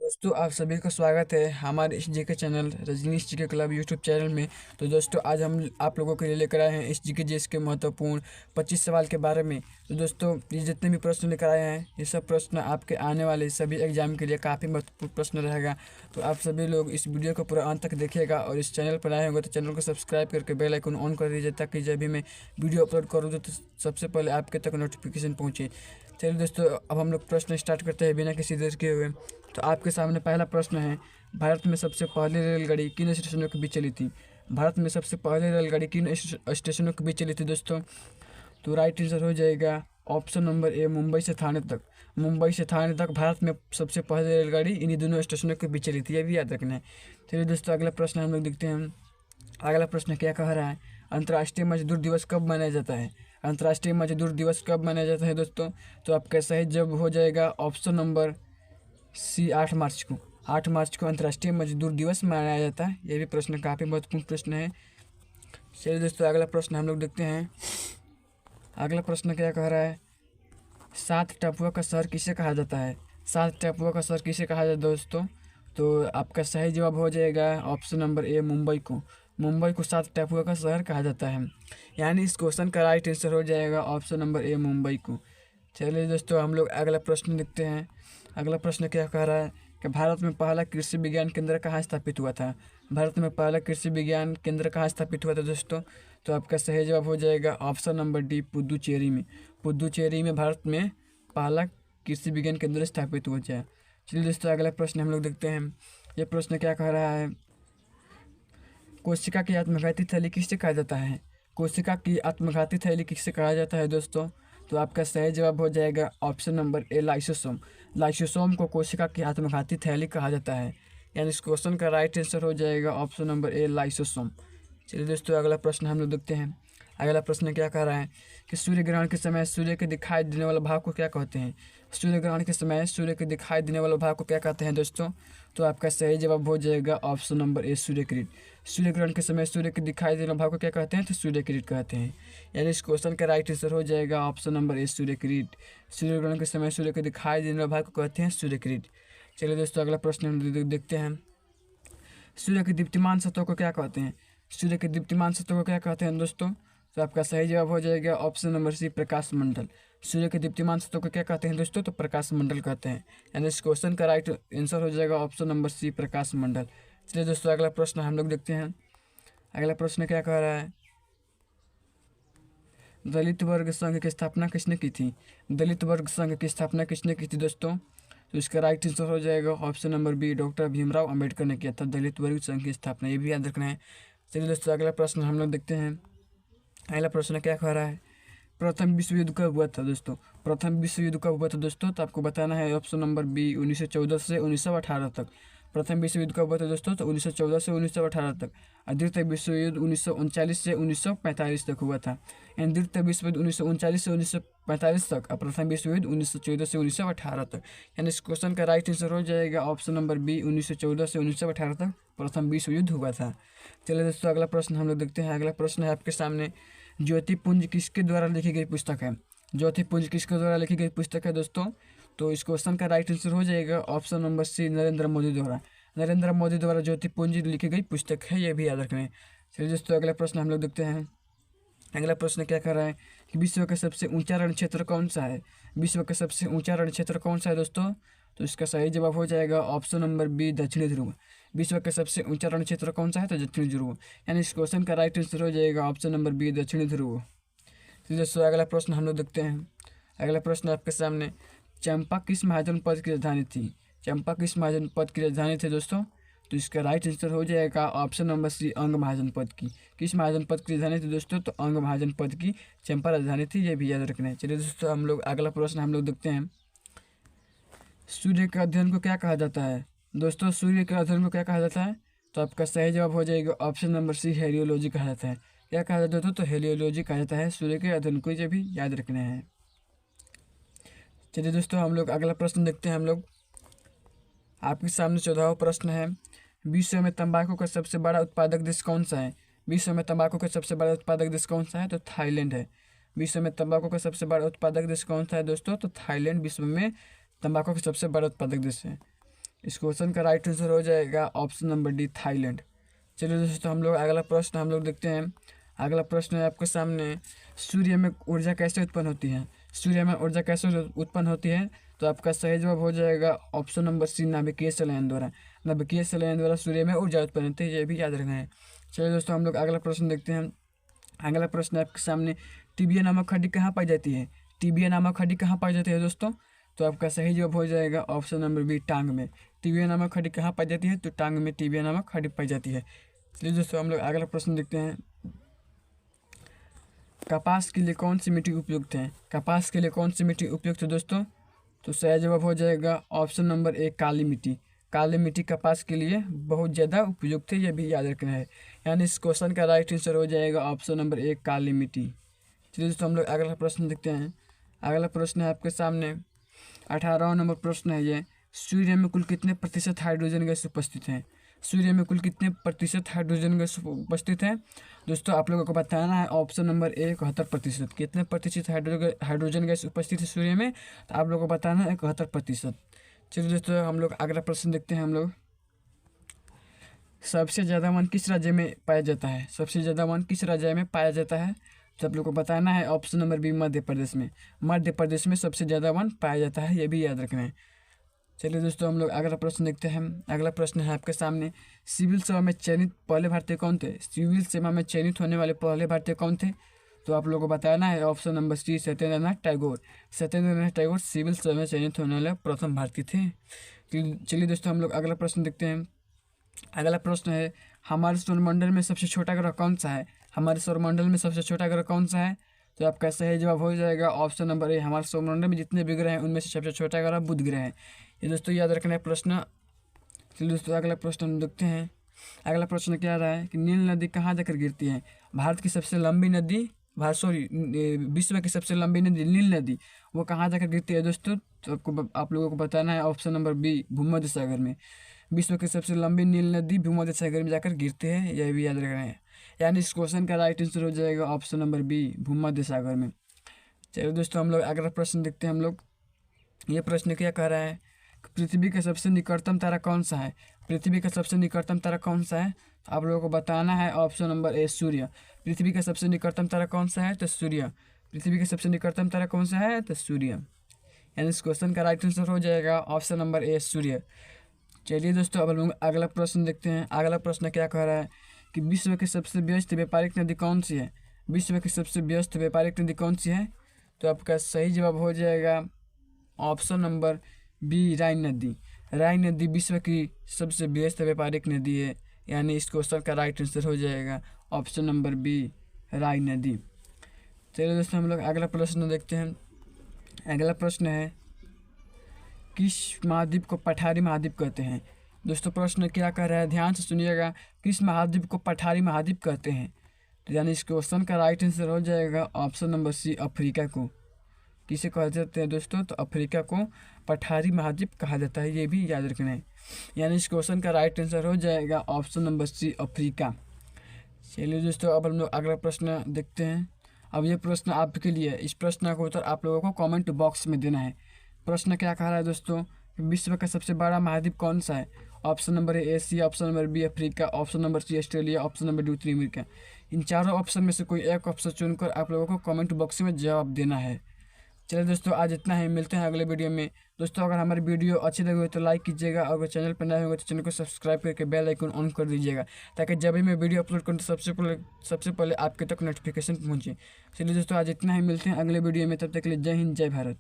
दोस्तों आप सभी का स्वागत है हमारे इस GK channel Rajneesh GK club YouTube channel में। तो दोस्तों आज हम आप लोगों के लिए लेकर आए हैं इस जीके जीएस के महत्वपूर्ण 25 सवाल के बारे में। तो दोस्तों ये जितने भी प्रश्न लेकर आए हैं ये सब प्रश्न आपके आने वाले सभी एग्जाम के लिए काफ़ी महत्वपूर्ण प्रश्न रहेगा। तो आप सभी लोग इस वीडियो को पूरा अंत तक देखिएगा और इस चैनल पर आए होंगे तो चैनल को सब्सक्राइब करके बेल आइकन ऑन कर दीजिए ताकि जब भी मैं वीडियो अपलोड करूँ तो सबसे पहले आपके तक नोटिफिकेशन पहुँचे। चलिए दोस्तों अब हम लोग प्रश्न स्टार्ट करते हैं बिना किसी देर के हुए। तो आपके सामने पहला प्रश्न है, भारत में सबसे पहली रेलगाड़ी किन स्टेशनों के बीच चली थी? भारत में सबसे पहली रेलगाड़ी किन स्टेशनों के बीच चली थी दोस्तों? तो राइट आंसर हो जाएगा ऑप्शन नंबर ए, मुंबई से थाने तक। मुंबई से थाने तक भारत में सबसे पहली रेलगाड़ी इन्हीं दोनों स्टेशनों के बीच चली थी, ये भी याद रखना है। चलिए दोस्तों अगला प्रश्न हम लोग देखते हैं। अगला प्रश्न क्या कह रहा है, अंतर्राष्ट्रीय मजदूर दिवस कब मनाया जाता है? अंतर्राष्ट्रीय मजदूर दिवस कब मनाया जाता है दोस्तों? तो आपका सही जवाब हो जाएगा ऑप्शन नंबर सी, 8 मार्च को। 8 मार्च को अंतर्राष्ट्रीय मजदूर दिवस मनाया जाता है। ये भी प्रश्न काफ़ी महत्वपूर्ण प्रश्न है। चलिए दोस्तों अगला प्रश्न हम लोग देखते हैं। अगला प्रश्न क्या कह रहा है, 7 टापुओं का शहर किसे कहा जाता है? 7 टापुओं का शहर किसे कहा जाता है दोस्तों? तो आपका सही जवाब हो जाएगा ऑप्शन नंबर ए, मुंबई को। मुंबई को 7 टापुओं का शहर कहा जाता है, यानी इस क्वेश्चन का राइट आंसर हो जाएगा ऑप्शन नंबर ए, मुंबई को। चलिए दोस्तों हम लोग अगला प्रश्न देखते हैं। अगला प्रश्न क्या कह रहा है कि भारत में पहला कृषि विज्ञान केंद्र कहाँ स्थापित हुआ था? भारत में पहला कृषि विज्ञान केंद्र कहाँ स्थापित हुआ था दोस्तों? तो आपका सही जवाब हो जाएगा ऑप्शन नंबर डी, पुदुचेरी में। पुदुचेरी में भारत में पहला कृषि विज्ञान केंद्र स्थापित हुआ है। चलिए दोस्तों अगला प्रश्न हम लोग देखते हैं। ये प्रश्न क्या कह रहा है, कोशिका की आत्मघाती थैली किससे कहा जाता है? कोशिका की आत्मघाती थैली किससे कहा जाता है दोस्तों? तो आपका सही जवाब हो जाएगा ऑप्शन नंबर ए, लाइसोसोम। लाइसोसोम को कोशिका की आत्मघाती थैली कहा जाता है, यानी इस क्वेश्चन का राइट आंसर हो जाएगा ऑप्शन नंबर ए, लाइसोसोम। चलिए दोस्तों अगला प्रश्न हम लोग देखते हैं। अगला प्रश्न क्या कह रहा है कि सूर्य ग्रहण के समय सूर्य के दिखाई देने वाले भाग को क्या कहते हैं? सूर्य ग्रहण के समय सूर्य के दिखाई देने वाले भाग को क्या कहते हैं दोस्तों? तो आपका सही जवाब हो जाएगा ऑप्शन नंबर ए, सूर्य किरण। सूर्य ग्रहण के समय सूर्य के दिखाई देने वाले भाग को क्या कहते हैं? तो सूर्य किरण कहते हैं, यानी इस क्वेश्चन का राइट आंसर हो जाएगा ऑप्शन नंबर ए, सूर्य किरण। सूर्य ग्रहण के समय सूर्य के दिखाई देने वाले भाग को कहते हैं सूर्य किरण। चलिए दोस्तों अगला प्रश्न हम देखते हैं। सूर्य के दीप्तिमान सतह को क्या कहते हैं? सूर्य के दीप्तिमान सतह को क्या कहते हैं दोस्तों? तो आपका सही जवाब हो जाएगा ऑप्शन नंबर सी, प्रकाश मंडल। सूर्य के दीप्तिमान सतह को क्या कहते हैं दोस्तों? तो प्रकाश मंडल कहते हैं, यानी इस क्वेश्चन का राइट आंसर हो जाएगा ऑप्शन नंबर सी, प्रकाश मंडल। चलिए दोस्तों अगला प्रश्न हम लोग देखते हैं। अगला प्रश्न क्या कह रहा है, दलित वर्ग संघ की स्थापना किसने की थी? दलित वर्ग संघ की स्थापना किसने की थी दोस्तों? तो इसका राइट आंसर हो जाएगा option number B, doctor Bhimrao Ambedkar ने किया था दलित वर्ग संघ की स्थापना, ये भी याद रखना है। चलिए दोस्तों अगला प्रश्न हम लोग देखते हैं। अगला प्रश्न क्या कह रहा है, प्रथम विश्व युद्ध कब हुआ था दोस्तों? प्रथम विश्व युद्ध कब हुआ था दोस्तों? तो आपको बताना है ऑप्शन नंबर बी, 1914 से 1918 तक। प्रथम विश्व युद्ध कब हुआ था दोस्तों? तो 1914 से 1918 तक। और द्वितीय विश्व युद्ध 1939 से 1945 तक हुआ था, यानी द्वितीय विश्व युद्ध 1939 से 1945 तक और प्रथम विश्व युद्ध 1914 से 1918 तक, यानी इस क्वेश्चन का राइट आंसर हो जाएगा ऑप्शन नंबर बी, 1914 से 1918 तक प्रथम विश्व युद्ध हुआ था। चलिए दोस्तों अगला प्रश्न हम लोग देखते हैं। अगला प्रश्न है आपके सामने, ज्योतिपुंज किसके द्वारा लिखी गई पुस्तक है? ज्योतिपुंज किसके द्वारा लिखी गई पुस्तक है दोस्तों? तो इस क्वेश्चन का राइट आंसर हो जाएगा option number C, Narendra Modi द्वारा। नरेंद्र मोदी द्वारा ज्योतिपुंज लिखी गई पुस्तक है, ये भी याद रखना। चलिए दोस्तों अगला प्रश्न हम लोग देखते हैं। अगला प्रश्न क्या कर रहा है कि विश्व का सबसे ऊंचा रण क्षेत्र कौन सा है? विश्व का सबसे ऊंचा रण क्षेत्र कौन सा है दोस्तों? तो इसका सही जवाब हो जाएगा ऑप्शन नंबर बी, दक्षिणी ध्रुव। विश्व का सबसे ऊंचा रण क्षेत्र कौन सा है? तो दक्षिणी ध्रुव, यानी इस क्वेश्चन का राइट आंसर हो जाएगा ऑप्शन नंबर बी, दक्षिणी ध्रुव। तो दोस्तों अगला प्रश्न हम लोग देखते हैं। अगला प्रश्न आपके सामने, चंपा किस महाजन पद की राजधानी थी? चंपा किस महाजन पद की राजधानी थी दोस्तों? तो इसका राइट आंसर हो जाएगा ऑप्शन नंबर सी, अंग महाजन पद की। किस महाजन पद की राजधानी थी दोस्तों? तो अंग महाजन पद की चंपा राजधानी थी, ये भी याद रखना है। चलिए दोस्तों हम लोग अगला प्रश्न हम लोग देखते हैं। सूर्य के अध्ययन को क्या कहा जाता है दोस्तों? सूर्य के अध्ययन को क्या कहा जाता है? तो आपका सही जवाब हो जाएगा ऑप्शन नंबर सी, हेलियोलॉजी कहा जाता है। क्या कहा जाता है दोस्तों? तो हेलियोलॉजी कहा जाता है सूर्य के अध्ययन को, ये भी याद रखना है। चलिए दोस्तों हम लोग अगला प्रश्न देखते हैं। हम लोग आपके सामने 14वां प्रश्न है, विश्व में तंबाकू का सबसे बड़ा उत्पादक देश कौन सा है? विश्व में तंबाकू का सबसे बड़ा उत्पादक देश कौन सा है? तो थाईलैंड है। विश्व में तंबाकू का सबसे बड़ा उत्पादक देश कौन सा है दोस्तों? तो थाईलैंड विश्व में तंबाकू का सबसे बड़ा उत्पादक देश है। इस क्वेश्चन का राइट आंसर हो जाएगा ऑप्शन नंबर डी, थाईलैंड। चलिए दोस्तों हम लोग अगला प्रश्न हम लोग देखते हैं। अगला प्रश्न है आपके सामने, सूर्य में ऊर्जा कैसे उत्पन्न होती है? सूर्य में ऊर्जा कैसे उत्पन्न होती है? तो आपका सही जवाब हो जाएगा ऑप्शन नंबर सी, नाभिकीय संलयन द्वारा। नाभिकीय संलयन द्वारा सूर्य में ऊर्जा उत्पन्न होती है, ये भी याद रखना है। चलिए दोस्तों हम लोग अगला प्रश्न देखते हैं। अगला प्रश्न आपके सामने, टिबिया नामक हड्डी कहाँ पाई जाती है? टिबिया नामक हड्डी कहाँ पाई जाती है दोस्तों? तो आपका सही जवाब हो जाएगा ऑप्शन नंबर बी, टांग में। टिबिया नामक हड्डी कहाँ पाई जाती है? तो टांग में टिबिया नामक हड्डी पाई जाती है। चलिए दोस्तों हम लोग अगला प्रश्न देखते हैं। कपास के लिए कौन सी मिट्टी उपयुक्त है? कपास के लिए कौन सी मिट्टी उपयुक्त है दोस्तों? तो सही जवाब हो जाएगा ऑप्शन नंबर ए, काली मिट्टी। काली मिट्टी कपास के लिए बहुत ज़्यादा उपयुक्त है, यह भी याद रखना है। यानी इस क्वेश्चन का राइट आंसर हो जाएगा ऑप्शन नंबर ए, काली मिट्टी। चलिए दोस्तों हम लोग अगला प्रश्न देखते हैं। अगला प्रश्न है आपके सामने 18वां नंबर प्रश्न है ये, सूर्य में कुल कितने प्रतिशत हाइड्रोजन गैस उपस्थित हैं? सूर्य में कुल कितने प्रतिशत हाइड्रोजन गैस उपस्थित है? दोस्तों आप लोगों को बताना है ऑप्शन नंबर ए, 71%। कितने प्रतिशत हाइड्रोजन गैस उपस्थित है सूर्य में? तो आप लोगों को बताना है 71%। चलिए दोस्तों हम लोग अगला प्रश्न देखते हैं। हम लोग सबसे ज़्यादा वन किस राज्य में पाया जाता है? सबसे ज़्यादा वन किस राज्य में पाया जाता है? तो आप लोग को बताना है option number B, Madhya Pradesh में। मध्य प्रदेश में सबसे ज़्यादा वन पाया जाता है, ये भी याद रखना है। चलिए दोस्तों हम लोग अगला प्रश्न देखते हैं। अगला प्रश्न है आपके सामने, सिविल सेवा में चयनित पहले भारतीय कौन थे? सिविल सेवा में चयनित होने वाले पहले भारतीय कौन थे? तो आप लोगों को बताना है option number C, Satyendranath Tagore. Satyendranath Tagore civil सेवा में चयनित होने वाले प्रथम भारतीय थे। चलिए दोस्तों हम लोग अगला प्रश्न देखते हैं। अगला प्रश्न है, हमारे सौरमंडल में सबसे छोटा ग्रह कौन सा है? हमारे सौरमंडल में सबसे छोटा ग्रह कौन सा है? तो आपका सही जवाब हो जाएगा ऑप्शन नंबर ए, हमारे सौरमंडल में जितने भी ग्रह हैं उनमें से सबसे छोटा ग्रह बुध ग्रह है। ये दोस्तों याद रखना है प्रश्न। चलिए दोस्तों अगला प्रश्न हम देखते हैं। अगला प्रश्न क्या रहा है कि नील नदी कहाँ जाकर गिरती है? भारत की सबसे लंबी नदी, विश्व की सबसे लंबी नदी नील नदी, वो कहाँ जाकर गिरती है दोस्तों? तो आप लोगों को बताना है ऑप्शन नंबर बी, भूमध्य सागर में। विश्व की सबसे लंबी नील नदी भूमध्य सागर में जाकर गिरते हैं, यह भी याद रखना है। यानी इस क्वेश्चन का राइट आंसर हो जाएगा ऑप्शन नंबर बी, भूमध्य सागर में। चलिए दोस्तों हम लोग अगला प्रश्न देखते हैं। हम लोग ये प्रश्न क्या कह रहा है, पृथ्वी का सबसे निकटतम तारा कौन सा है? पृथ्वी का सबसे निकटतम तारा कौन सा है? तो आप लोगों को बताना है ऑप्शन नंबर ए, सूर्य। पृथ्वी का सबसे निकटतम तारा कौन सा है? तो सूर्य। पृथ्वी का सबसे निकटतम तारा कौन सा है? तो सूर्य। यानी इस क्वेश्चन का राइट आंसर हो जाएगा ऑप्शन नंबर ए, सूर्य। चलिए दोस्तों अब हम लोग अगला प्रश्न देखते हैं। अगला प्रश्न क्या कह रहा है कि विश्व की सबसे व्यस्त व्यापारिक नदी कौन सी है? विश्व की सबसे व्यस्त व्यापारिक नदी कौन सी है? तो आपका सही जवाब हो जाएगा ऑप्शन नंबर बी, राइन नदी। राइन नदी विश्व की सबसे व्यस्त व्यापारिक नदी है, यानी इस क्वेश्चन का राइट आंसर हो जाएगा ऑप्शन नंबर बी, राइन नदी। चलिए दोस्तों हम लोग अगला प्रश्न देखते हैं। अगला प्रश्न है, किस महाद्वीप को पठारी महाद्वीप कहते हैं? दोस्तों प्रश्न क्या कह रहा है, ध्यान से सुनिएगा। किस महाद्वीप को पठारी महाद्वीप कहते हैं? तो यानी इस क्वेश्चन का राइट आंसर हो जाएगा ऑप्शन नंबर सी, अफ्रीका को। किसे कहा जाते हैं दोस्तों? तो अफ्रीका को पठारी महाद्वीप कहा जाता है, ये भी याद रखना है। यानी इस क्वेश्चन का राइट आंसर हो जाएगा ऑप्शन नंबर सी, अफ्रीका। चलिए दोस्तों अब हम लोग अगला प्रश्न देखते हैं। अब ये प्रश्न आपके लिए, इस प्रश्न का उत्तर आप लोगों को कमेंट बॉक्स में देना है। प्रश्न क्या कह रहा है दोस्तों, विश्व का सबसे बड़ा महाद्वीप कौन सा है? Option number A, Asia. Option number B, Africa. Option number C, Australia. Option number D, उत्तरी अमेरिका। इन चारों ऑप्शन में से कोई एक ऑप्शन चुनकर आप लोगों को कमेंट बॉक्स में जवाब देना है। चलिए दोस्तों आज इतना ही, मिलते हैं अगले वीडियो में। दोस्तों अगर हमारी वीडियो अच्छी लगी हो तो लाइक कीजिएगा, अगर चैनल पर नए होंगे तो चैनल को सब्सक्राइब करके बेल आइकन ऑन कर दीजिएगा, ताकि जब भी मैं वीडियो अपलोड करूँ तो सबसे पहले आपके तक नोटिफिकेशन पहुँचे। चलिए दोस्तों आज इतना ही, मिलते हैं अगले वीडियो में। तब तक के लिए जय हिंद, जय भारत।